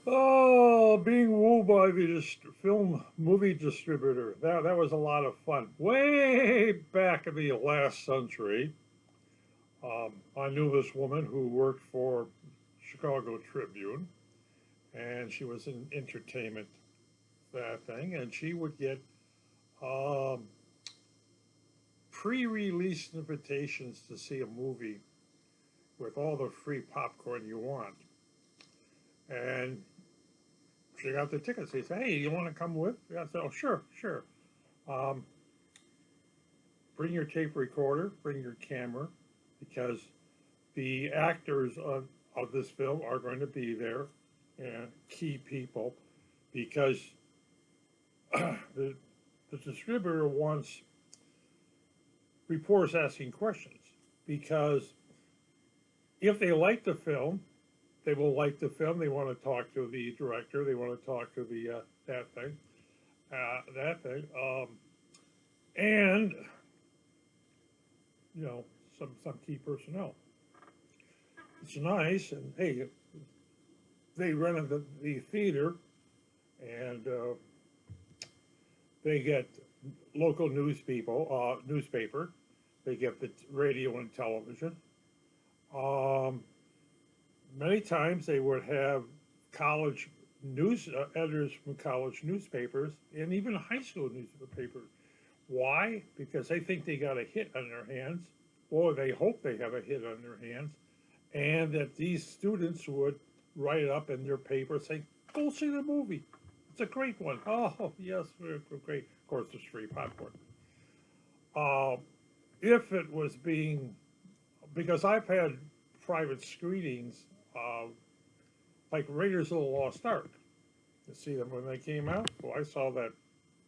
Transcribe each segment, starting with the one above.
Oh, being wooed by the film movie distributor. That was a lot of fun. Way back in the last century, I knew this woman who worked for Chicago Tribune, and she was in entertainment, that thing, and she would get um, pre-release invitations to see a movie with all the free popcorn you want. And she got the tickets. He said, "Hey, you want to come with?" I said, "Oh, sure, sure." Um, Bring your tape recorder, bring your camera, because the actors of this film are going to be there, and key people, because the, the distributor wants reporters asking questions. Because if they like the film, they will like the film. They want to talk to the director. They want to talk to the that thing, and you know some key personnel. It's nice, and hey, they rented the theater, and they get local newspaper. They get the radio and television. Um, Many times they would have college news editors from college newspapers and even high school newspapers. Why? Because they think they got a hit on their hands, or they hope they have a hit on their hands, and that these students would write it up in their paper saying, "Go see the movie. It's a great one." Oh, yes, we're great. Of course, it's free popcorn. Uh, if it was being, because I've had private screenings, uh, like Raiders of the Lost Ark, to see them when they came out. Well, I saw that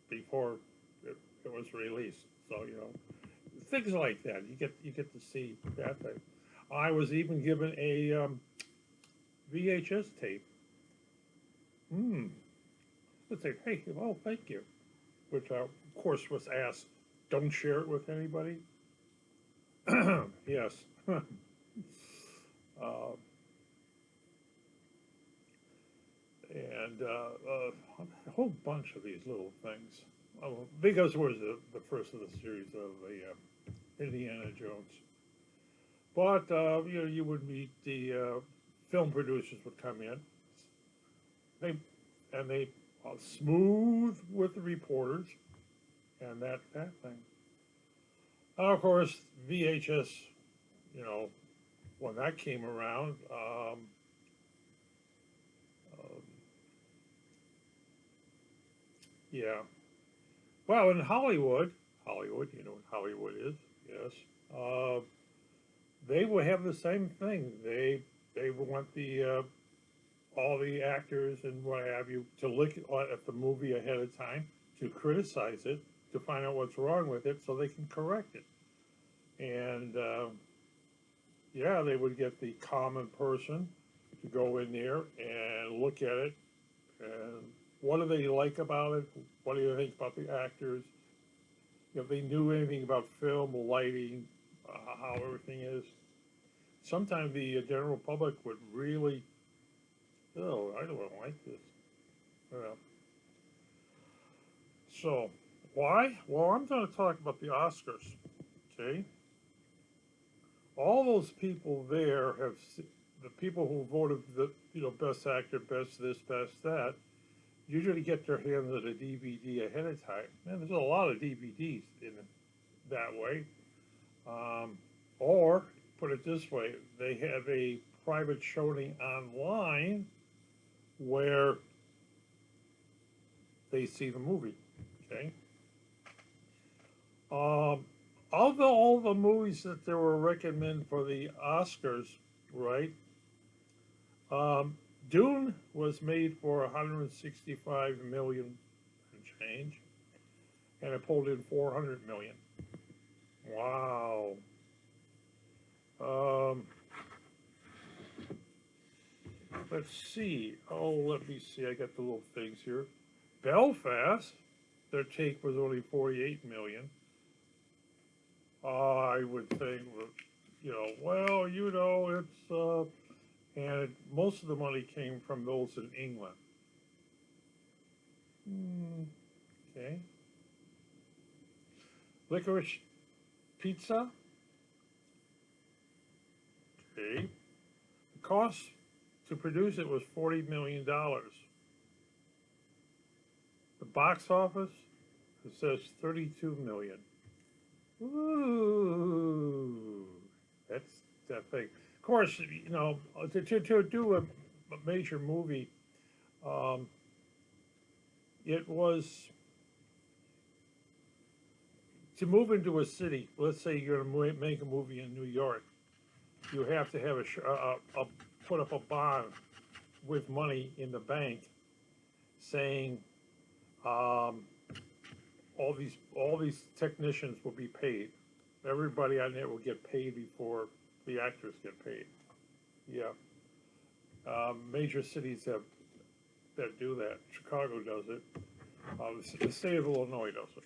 before it was released. So, things like that. You get to see that thing. I was even given a VHS tape. Hmm. Let's say, hey, well, thank you. Which, of course, was asked, don't share it with anybody. Yes. uh, and a whole bunch of these little things. Because it was the first of the series of the Indiana Jones. But you would meet the film producers would come in. They and they smooth with the reporters and that thing. Of course, VHS. You know, when that came around, um, yeah. Well, in Hollywood, you know what Hollywood is, yes. Uh, they will have the same thing. They want the all the actors and what have you to look at the movie ahead of time, to criticize it, to find out what's wrong with it, so they can correct it. And yeah, they would get the common person to go in there and look at it, and what do they like about it? What do you think about the actors? If they knew anything about film, lighting, how everything is. Sometimes the general public would really, oh, I don't like this. Uh, so, why? Well, I'm going to talk about the Oscars. Okay, all those people there have the people who voted the best actor, best this, best that, usually get their hands on a DVD ahead of time. Man, there's a lot of DVDs in it that way. Um, or put it this way, they have a private showing online where they see the movie. Okay. Um, of all the movies that they were recommended for the Oscars, right? Um, Dune was made for 165 million and change, and it pulled in 400 million. Wow. Um, let's see. Oh, let me see. I got the little things here. Belfast, their take was only 48 million. I would think, well, it's and most of the money came from those in England. Okay. Licorice pizza. Okay. The cost to produce it was $40 million. The box office, it says 32 million. Ooh, that's that thing. Of course, you know, to do a major movie, um, it was to move into a city. Let's say you're going to make a movie in New York, you have to have put up a bond with money in the bank, saying all these technicians will be paid. Everybody on there will get paid before the actors get paid. Yeah, major cities have that do that. Chicago does it. The state of Illinois does it.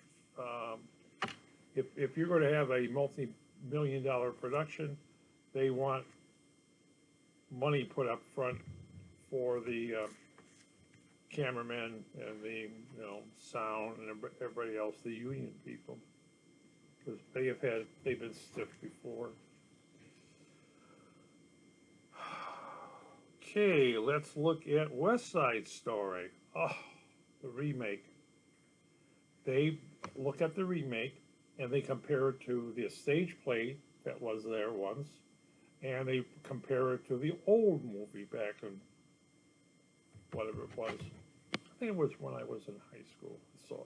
If you're going to have a multi-million-dollar production, they want money put up front for the cameramen and the sound and everybody else, the union people, because they've been stiff before. Okay, let's look at West Side Story. Oh, the remake. They look at the remake and they compare it to the stage play that was there once, and they compare it to the old movie back in whatever it was. I think it was when I was in high school. I saw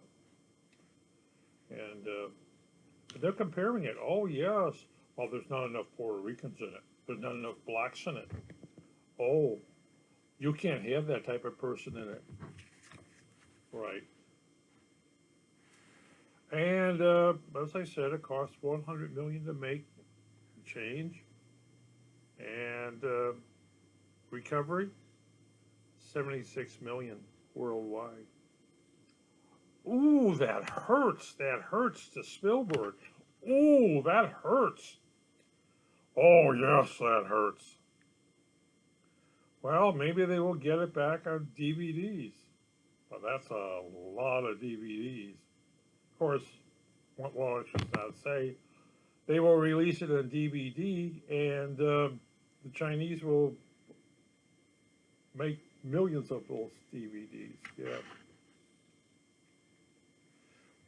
it, and they're comparing it. Oh yes, well there's not enough Puerto Ricans in it. There's not enough blacks in it. Oh, you can't have that type of person in it, right? And as I said, it cost 100 million to make change, and recovery 76 million worldwide. Ooh, that hurts. That hurts to Spielberg. Ooh, that hurts. Oh yes, that hurts. Well, maybe they will get it back on DVDs, but that's a lot of DVDs. Of course, well, I should not say, they will release it on DVD, and the Chinese will make millions of those DVDs. Yeah.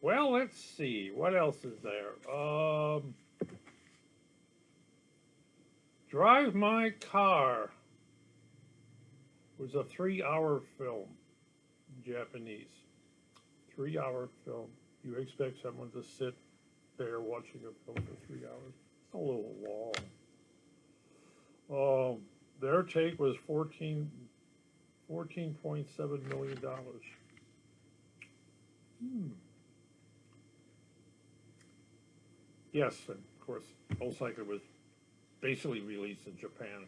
Well, let's see. What else is there? Drive My Car was a 3-hour film, Japanese. 3-hour film. You expect someone to sit there watching a film for 3 hours? It's a little long. Their take was $14.7 million. Yes, and of course, most likely was basically released in Japan.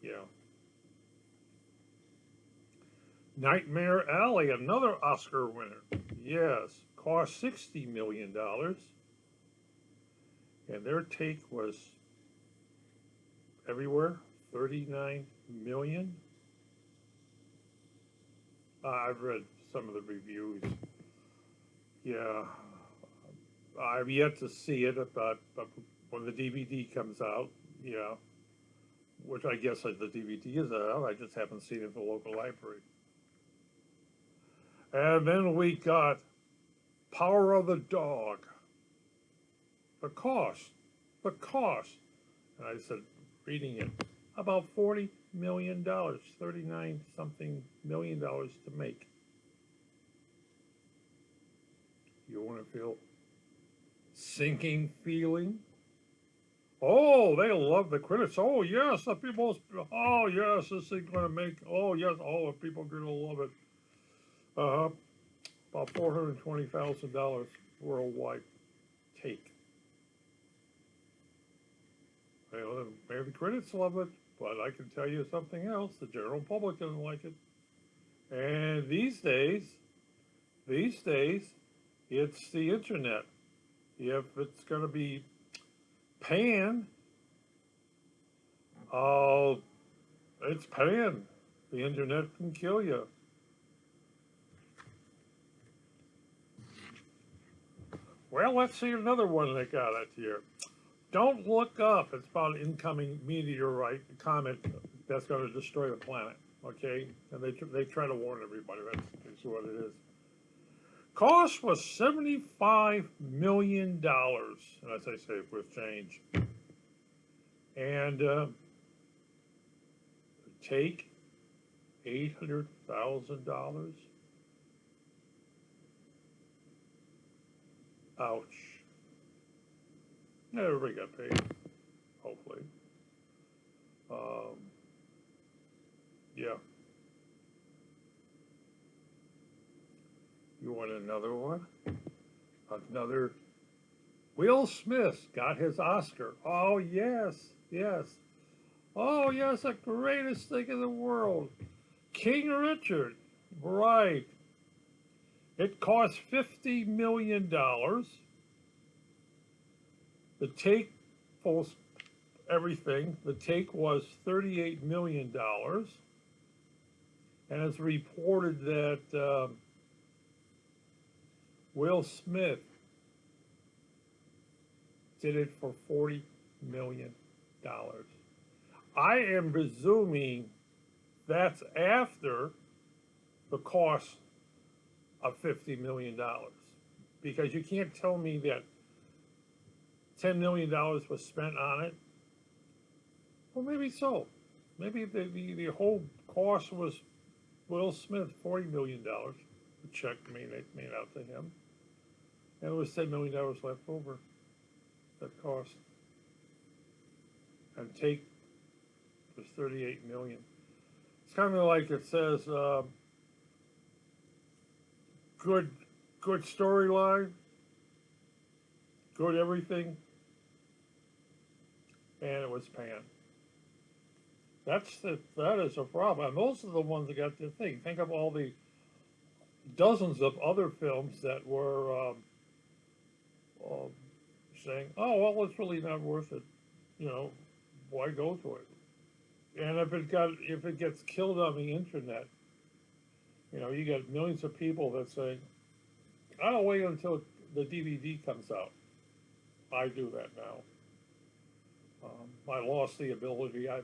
Yeah. Nightmare Alley, another Oscar winner. Yes, cost $60 million. And their take was everywhere, 39 million. I've read some of the reviews. Yeah, I've yet to see it, but when the DVD comes out, yeah, which I guess the DVD is out, I just haven't seen it at the local library. And then we got Power of the Dog. The cost. And I said, reading it, about $40 million, 39 something million dollars to make. You want to feel sinking feeling? Oh, they love the critics. Oh yes, the people. Oh yes, this thing's going to make. Oh yes, all the people are going to love it. About $420,000 worldwide take. Well, maybe the critics love it, but I can tell you something else: the general public doesn't like it. And these days, it's the internet. If it's going to be panned, It's paying. The internet can kill you. Well, let's see another one they got it here. Don't look up. It's about an incoming meteorite comet that's going to destroy the planet. Okay, and they try to warn everybody. That's what it is. Cost was $75 million, and as I say, with change. And take $800,000. Ouch. Everybody got paid, hopefully. Um, yeah. You want another one? Another. Will Smith got his Oscar. Oh, yes, yes. Oh, yes, the greatest thing in the world. King Richard, right. It cost $50 million. The take, full everything, the take was $38 million. And it's reported that Will Smith did it for $40 million. I am presuming that's after the cost of $50 million. Because you can't tell me that $10 million was spent on it. Well, maybe so. Maybe the whole cost was Will Smith, $40 million. The check made out to him. And it was $10 million left over. That cost. And take was $38 million. It's kind of like it says, good storyline, good everything, and it was panned. That is a problem. And those are the ones that got the thing. Think of all the dozens of other films that were saying, "Oh well, it's really not worth it." You know, why go to it? And if it gets killed on the internet, you know, you get millions of people that say, "I'll wait until the DVD comes out." I do that now. I lost the ability. I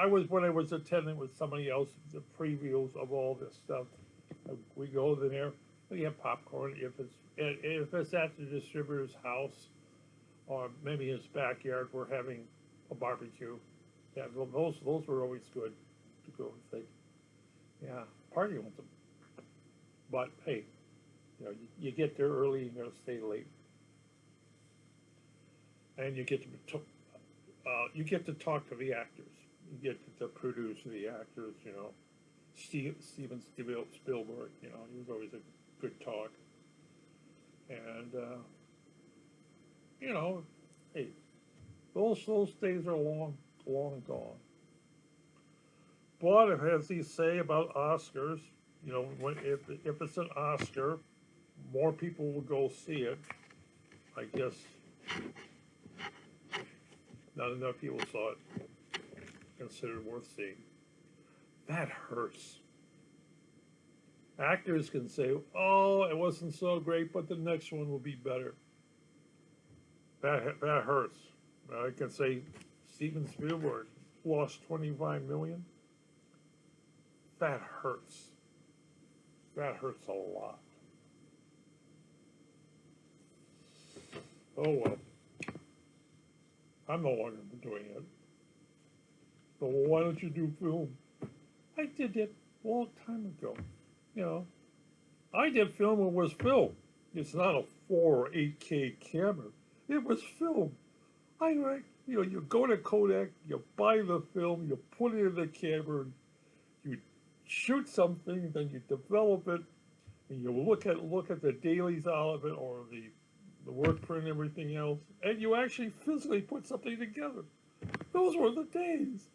was when I was attending with somebody else the previews of all this stuff. We go there. We have popcorn if it's at the distributor's house or maybe his backyard. We're having a barbecue. Yeah, those were always good to go and think. Yeah, party with them. But hey, you know, you get there early, you're gonna stay late, and you get to talk to the actors. You get to produce the actors. You know, Steven Spielberg. You know, he was always a good talk, and you know, hey, those days are long gone. But as they say about Oscars, you know, if it's an Oscar, more people will go see it. I guess not enough people saw it, considered worth seeing. That hurts. Actors can say, "Oh, it wasn't so great, but the next one will be better." That hurts. I can say Steven Spielberg lost 25 million. That hurts. That hurts a lot. Oh well. I'm no longer doing it. So why don't you do film? I did it a long time ago. You know, I did film. It was film. It's not a 4 or 8K camera. It was film. You know, you go to Kodak, you buy the film, you put it in the camera, you shoot something, then you develop it, and you look at the dailies out of it or the work print and everything else, and you actually physically put something together. Those were the days.